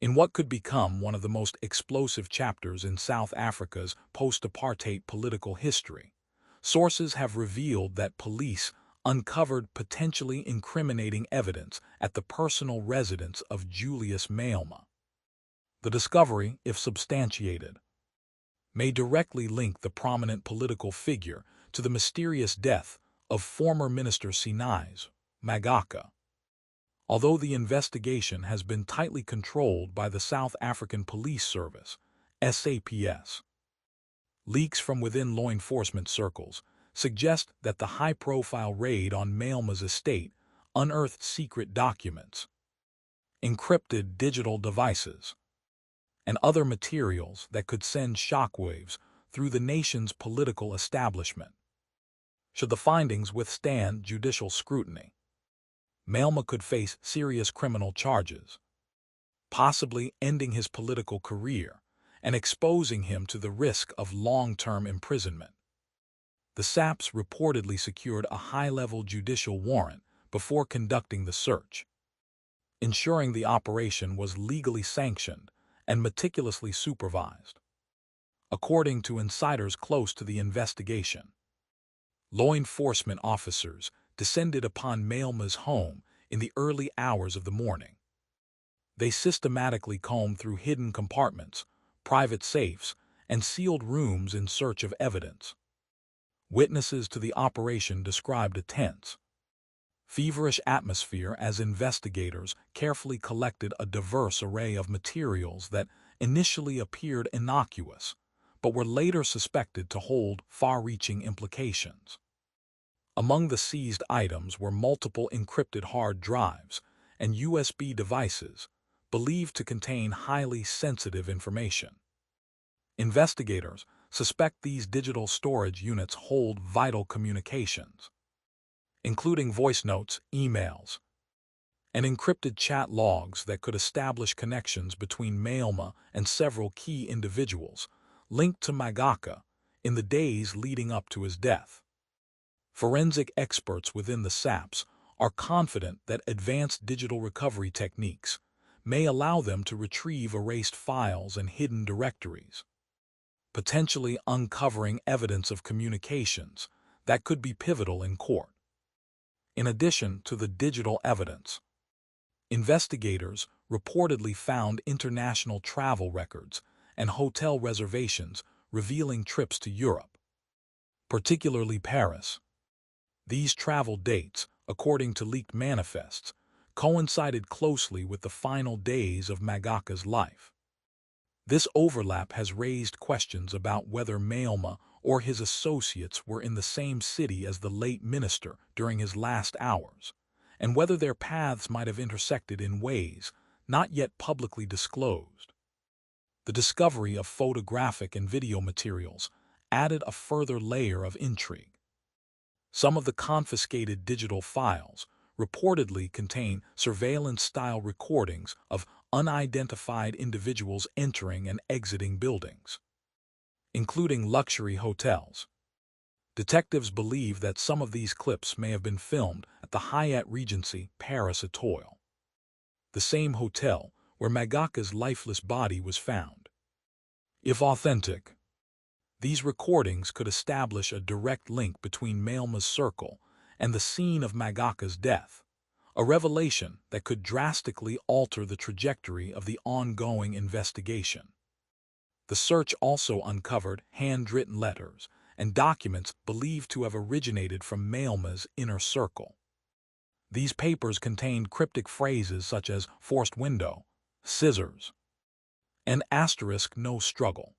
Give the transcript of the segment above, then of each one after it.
In what could become one of the most explosive chapters in South Africa's post-apartheid political history, sources have revealed that police uncovered potentially incriminating evidence at the personal residence of Julius Malema. The discovery, if substantiated, may directly link the prominent political figure to the mysterious death of former Minister Sinai's Magaka. Although the investigation has been tightly controlled by the South African Police Service, SAPS, leaks from within law enforcement circles suggest that the high-profile raid on Malema's estate unearthed secret documents, encrypted digital devices, and other materials that could send shockwaves through the nation's political establishment. Should the findings withstand judicial scrutiny, Malema could face serious criminal charges, possibly ending his political career and exposing him to the risk of long-term imprisonment. The SAPS reportedly secured a high-level judicial warrant before conducting the search, ensuring the operation was legally sanctioned and meticulously supervised. According to insiders close to the investigation, law enforcement officers descended upon Malema's home in the early hours of the morning. They systematically combed through hidden compartments, private safes, and sealed rooms in search of evidence. Witnesses to the operation described a tense, feverish atmosphere as investigators carefully collected a diverse array of materials that initially appeared innocuous, but were later suspected to hold far-reaching implications. Among the seized items were multiple encrypted hard drives and USB devices believed to contain highly sensitive information. Investigators suspect these digital storage units hold vital communications, including voice notes, emails, and encrypted chat logs that could establish connections between Malema and several key individuals linked to Magaka in the days leading up to his death. Forensic experts within the SAPS are confident that advanced digital recovery techniques may allow them to retrieve erased files and hidden directories, potentially uncovering evidence of communications that could be pivotal in court. In addition to the digital evidence, investigators reportedly found international travel records and hotel reservations revealing trips to Europe, particularly Paris. These travel dates, according to leaked manifests, coincided closely with the final days of Magaka's life. This overlap has raised questions about whether Malema or his associates were in the same city as the late minister during his last hours, and whether their paths might have intersected in ways not yet publicly disclosed. The discovery of photographic and video materials added a further layer of intrigue. Some of the confiscated digital files reportedly contain surveillance-style recordings of unidentified individuals entering and exiting buildings, including luxury hotels. Detectives believe that some of these clips may have been filmed at the Hyatt Regency Paris Atoll, the same hotel where Magaka's lifeless body was found. If authentic, these recordings could establish a direct link between Malema's circle and the scene of Magaka's death, a revelation that could drastically alter the trajectory of the ongoing investigation. The search also uncovered handwritten letters and documents believed to have originated from Malema's inner circle. These papers contained cryptic phrases such as forced window, scissors, and asterisk no struggle.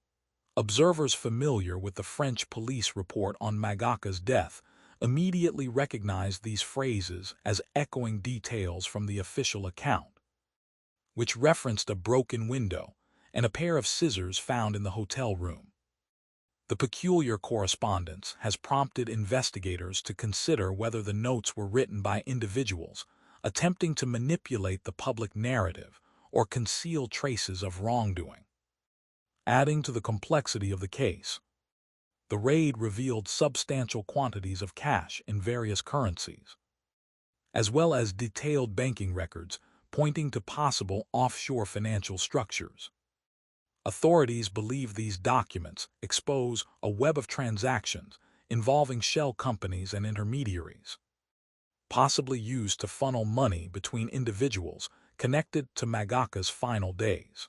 Observers familiar with the French police report on Magaka's death immediately recognized these phrases as echoing details from the official account, which referenced a broken window and a pair of scissors found in the hotel room. The peculiar correspondence has prompted investigators to consider whether the notes were written by individuals attempting to manipulate the public narrative or conceal traces of wrongdoing. Adding to the complexity of the case, the raid revealed substantial quantities of cash in various currencies, as well as detailed banking records pointing to possible offshore financial structures. Authorities believe these documents expose a web of transactions involving shell companies and intermediaries, possibly used to funnel money between individuals connected to Magaka's final days.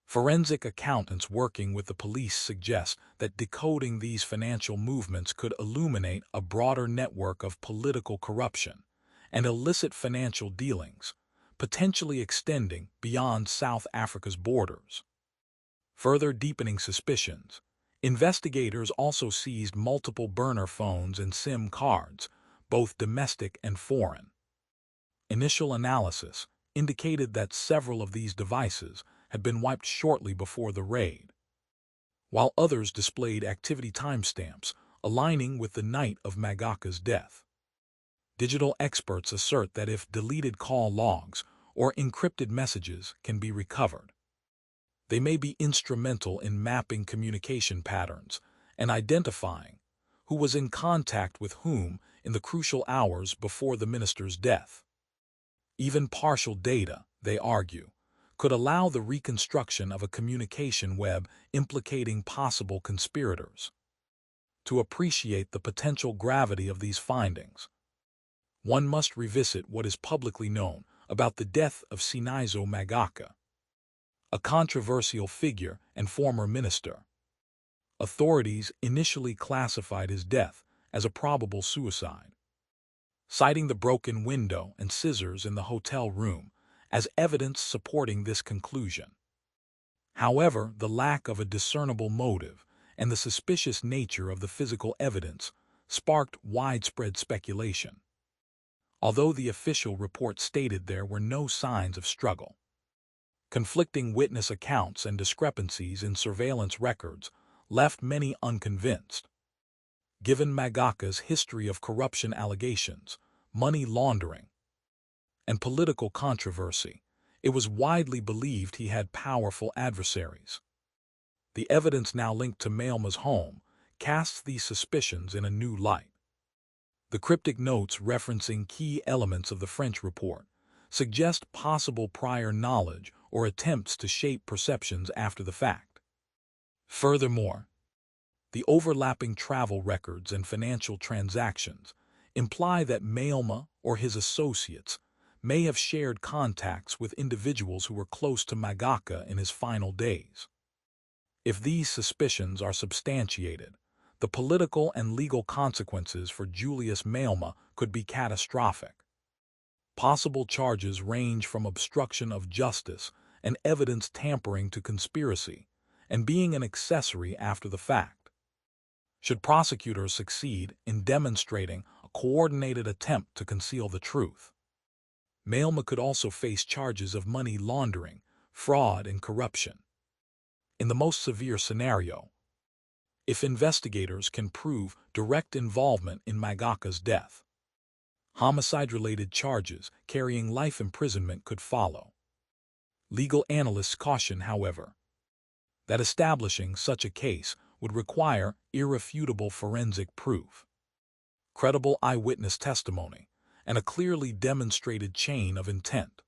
Forensic accountants working with the police suggest that decoding these financial movements could illuminate a broader network of political corruption and illicit financial dealings, potentially extending beyond South Africa's borders. Further deepening suspicions, investigators also seized multiple burner phones and SIM cards, both domestic and foreign. Initial analysis indicated that several of these devices had been wiped shortly before the raid, while others displayed activity timestamps aligning with the night of Magaka's death. Digital experts assert that if deleted call logs or encrypted messages can be recovered, they may be instrumental in mapping communication patterns and identifying who was in contact with whom in the crucial hours before the minister's death. Even partial data, they argue, could allow the reconstruction of a communication web implicating possible conspirators. To appreciate the potential gravity of these findings, one must revisit what is publicly known about the death of Sinaizo Magaka, a controversial figure and former minister. Authorities initially classified his death as a probable suicide, citing the broken window and scissors in the hotel room as evidence supporting this conclusion. However, the lack of a discernible motive and the suspicious nature of the physical evidence sparked widespread speculation. Although the official report stated there were no signs of struggle, conflicting witness accounts and discrepancies in surveillance records left many unconvinced. Given Magaka's history of corruption allegations, money laundering, and political controversy, it was widely believed he had powerful adversaries. The evidence now linked to Malema's home casts these suspicions in a new light. The cryptic notes referencing key elements of the French report suggest possible prior knowledge or attempts to shape perceptions after the fact. Furthermore, the overlapping travel records and financial transactions imply that Malema or his associates may have shared contacts with individuals who were close to Magaka in his final days. If these suspicions are substantiated, the political and legal consequences for Julius Malema could be catastrophic. Possible charges range from obstruction of justice and evidence tampering to conspiracy and being an accessory after the fact. Should prosecutors succeed in demonstrating a coordinated attempt to conceal the truth, Malema could also face charges of money laundering, fraud, and corruption. In the most severe scenario, if investigators can prove direct involvement in Magaka's death, homicide-related charges carrying life imprisonment could follow. Legal analysts caution, however, that establishing such a case would require irrefutable forensic proof, credible eyewitness testimony, and a clearly demonstrated chain of intent.